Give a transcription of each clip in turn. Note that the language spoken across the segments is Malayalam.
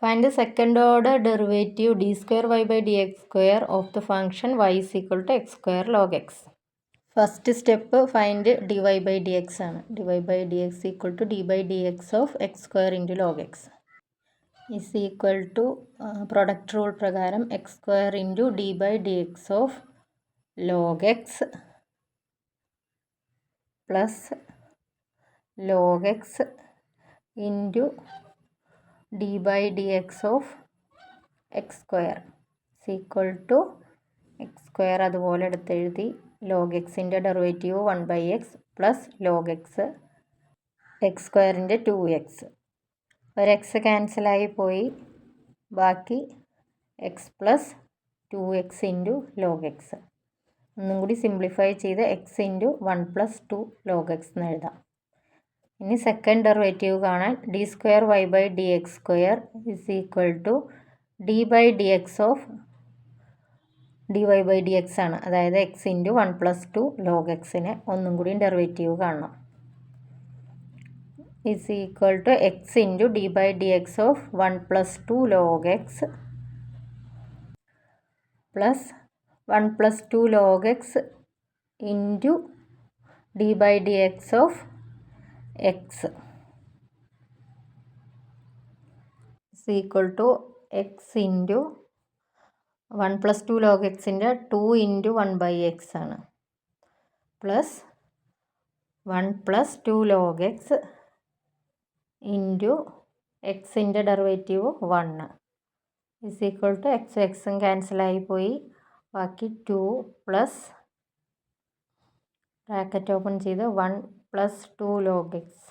Find the second order derivative d square y by dx square of the function y is equal to x square log x. First step find dy by dx ആണ്. dy by dx equal to d by dx of x square into log x is equal to product rule പ്രകാരം x square into d by dx of log x plus log x into d by dx of x square is equal to x square അതുപോലെ എടുത്തെഴുതി log xൻ്റെ derivative 1 by x plus log x സ്ക്വയറിൻ്റെ 2x ഒരു x ക്യാൻസലായി പോയി ബാക്കി x plus 2x into log x ഒന്നും കൂടി സിംപ്ലിഫൈ ചെയ്ത് x into 1 plus 2 log x എന്ന് എഴുതാം. ഇനി സെക്കൻഡ് ഡെറിവേറ്റീവ് കാണാൻ d square y by d x square is equal to d by d x of d y by d x ആണ്. അതായത് എക്സ് ഇൻറ്റു 1 പ്ലസ് 2 ലോഗ് എക്സിന് ഒന്നും കൂടി ഡെറിവേറ്റീവ് കാണണം. Is equal to x into d by d x of 1 plus 2 log x plus 1 plus 2 log x into d by d x of x is equal to x into 1 plus 2 log എക്സിൻ്റെ 2 ഇൻറ്റു 1 ബൈ എക്സ് ആണ് plus 1 plus 2 log x into എക്സിൻ്റെ ഡെറിവേറ്റീവ് 1 ഇസ് ഈക്വൽ ടു എക്സും ക്യാൻസലായി പോയി ബാക്കി 2 പ്ലസ് ബ്രാക്കറ്റ് ഓപ്പൺ ചെയ്ത് 1 plus 2 log x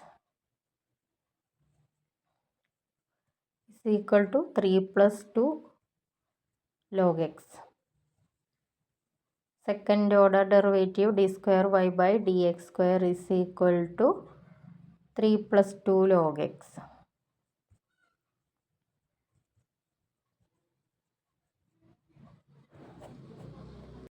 is equal to 3 plus 2 log x. Second order derivative d square y by dx square is equal to 3 plus 2 log x.